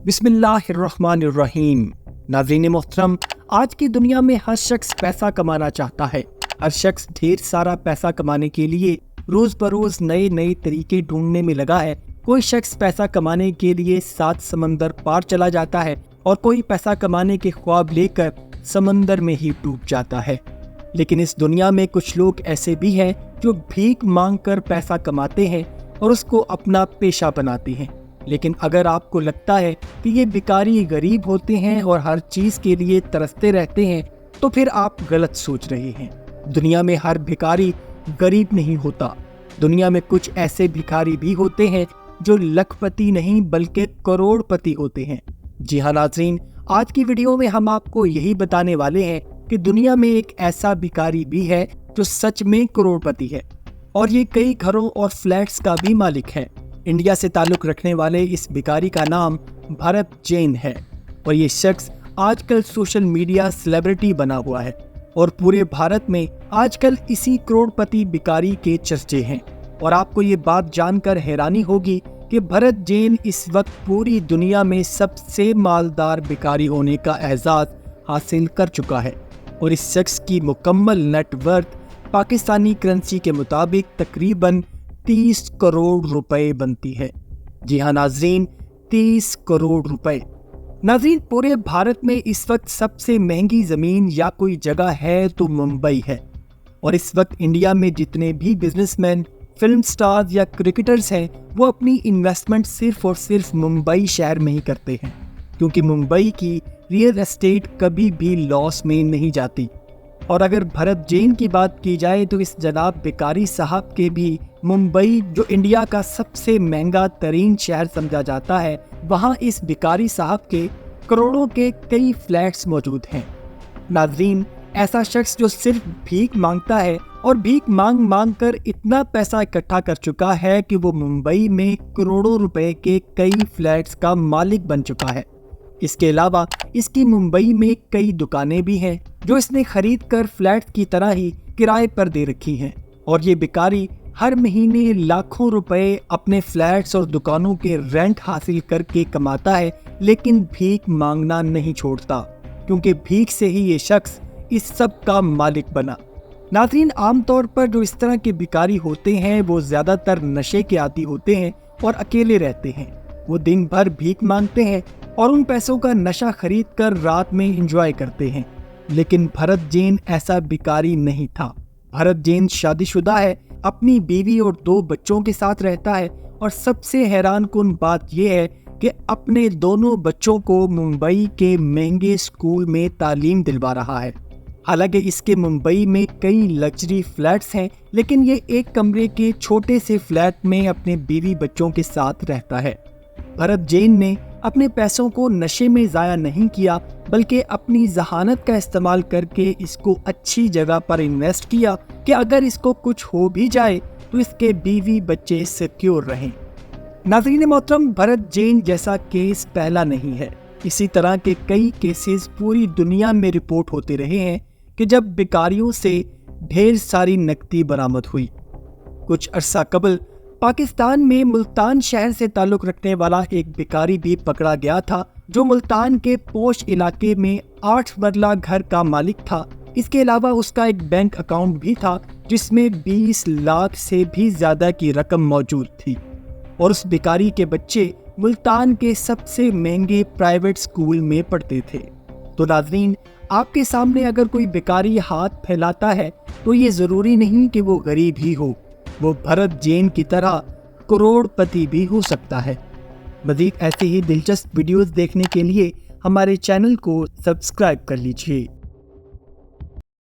बिस्मिल्लाहिर्रहमानिर्रहीम। नाज़रीन मोहतरम, आज की दुनिया में हर शख्स पैसा कमाना चाहता है। हर शख्स ढेर सारा पैसा कमाने के लिए रोज बरोज नए नए तरीके ढूंढने में लगा है। कोई शख्स पैसा कमाने के लिए 7 समंदर पार चला जाता है और कोई पैसा कमाने के ख्वाब लेकर समंदर में ही डूब जाता है। लेकिन इस दुनिया में कुछ लोग ऐसे भी हैं जो भीख मांग कर पैसा कमाते हैं और उसको अपना पेशा बनाते हैं। लेकिन अगर आपको लगता है कि ये भिखारी गरीब होते हैं और हर चीज के लिए तरसते रहते हैं, तो फिर आप गलत सोच रहे हैं। दुनिया में हर भिखारी गरीब नहीं होता। दुनिया में कुछ ऐसे भिखारी भी होते हैं जो लखपति नहीं बल्कि करोड़पति होते हैं। जी हाँ नाज़रीन, आज की वीडियो में हम आपको यही बताने वाले हैं कि दुनिया में एक ऐसा भिखारी भी है जो सच में करोड़पति है और ये कई घरों और फ्लैट्स का भी मालिक है। इंडिया से ताल्लुक रखने वाले इस भिखारी का नाम भरत जैन है और ये शख्स आजकल सोशल मीडिया सेलिब्रिटी बना हुआ है और पूरे भारत में आजकल इसी करोड़पति भिखारी के चर्चे हैं। और आपको ये बात जानकर हैरानी होगी कि भरत जैन इस वक्त पूरी दुनिया में सबसे मालदार भिखारी होने का एजाज हासिल कर चुका है और इस शख्स की मुकम्मल नेटवर्थ पाकिस्तानी करेंसी के मुताबिक तकरीबन 30 करोड़ रुपए बनती है। जी हाँ नाज़रीन, 30 करोड़ रुपए। नाज़रीन, पूरे भारत में इस वक्त सबसे महंगी ज़मीन या कोई जगह है तो मुंबई है। और इस वक्त इंडिया में जितने भी बिजनेसमैन, फिल्म स्टार्स या क्रिकेटर्स हैं, वो अपनी इन्वेस्टमेंट सिर्फ और सिर्फ मुंबई शहर में ही करते हैं, क्योंकि मुंबई की रियल एस्टेट कभी भी लॉस में नहीं जाती। और अगर भरत जैन की बात की जाए तो इस जनाब भिखारी साहब के भी मुंबई, जो इंडिया का सबसे महंगा तरीन शहर समझा जाता है, वहाँ इस भिखारी साहब के करोड़ों के कई फ्लैट्स मौजूद हैं। नाज़रीन, ऐसा शख्स जो सिर्फ भीख मांगता है और भीख मांग मांग कर इतना पैसा इकट्ठा कर चुका है कि वो मुंबई में करोड़ों रुपए के कई फ्लैट्स का मालिक बन चुका है। इसके अलावा इसकी मुंबई में कई दुकानें भी हैं जो इसने खरीद कर फ्लैट की तरह ही किराए पर दे रखी हैं। और ये भिखारी हर महीने लाखों रुपए अपने फ्लैट्स और दुकानों के रेंट हासिल करके कमाता है, लेकिन भीख मांगना नहीं छोड़ता, क्योंकि भीख से ही ये शख्स इस सब का मालिक बना। नाज़रीन, आमतौर पर जो इस तरह के भिखारी होते हैं वो ज़्यादातर नशे के आदी होते हैं और अकेले रहते हैं। वो दिन भर भीख मांगते हैं और उन पैसों का नशा खरीद कर रात में एंजॉय करते हैं। लेकिन भरत जैन ऐसा भिखारी नहीं था। भरत जैन शादीशुदा है, अपनी बीवी और 2 बच्चों के साथ रहता है और सबसे हैरानकुन बात यह है कि अपने दोनों बच्चों को मुंबई के महंगे स्कूल में तालीम दिलवा रहा है। हालांकि इसके मुंबई में कई लग्जरी फ्लैट्स हैं, लेकिन ये एक कमरे के छोटे से फ्लैट में अपने बीवी बच्चों के साथ रहता है। भरत जैन ने अपने पैसों को नशे में ज़ाया नहीं किया, बल्कि अपनी ज़हानत का इस्तेमाल करके इसको अच्छी जगह पर इन्वेस्ट किया कि अगर इसको कुछ हो भी जाए तो इसके बीवी बच्चे सिक्योर रहें। नाज़रीन मोहतरम, भरत जैन जैसा केस पहला नहीं है। इसी तरह के कई केसेस पूरी दुनिया में रिपोर्ट होते रहे हैं कि जब भिखारियों से ढेर सारी नकदी बरामद हुई। कुछ अरसा कबल पाकिस्तान में मुल्तान शहर से ताल्लुक़ रखने वाला एक भिखारी भी पकड़ा गया था, जो मुल्तान के पोश इलाके में 8 मरला घर का मालिक था। इसके अलावा उसका एक बैंक अकाउंट भी था जिसमें 20 लाख से भी ज़्यादा की रकम मौजूद थी और उस भिखारी के बच्चे मुल्तान के सबसे महंगे प्राइवेट स्कूल में पढ़ते थे। तो नाज़रीन, आपके सामने अगर कोई भिखारी हाथ फैलाता है तो ये ज़रूरी नहीं कि वो गरीब ही हो, वो भरत जैन की तरह करोड़पति भी हो सकता है। मज़ीद ऐसे ही दिलचस्प वीडियोस देखने के लिए हमारे चैनल को सब्सक्राइब कर लीजिए।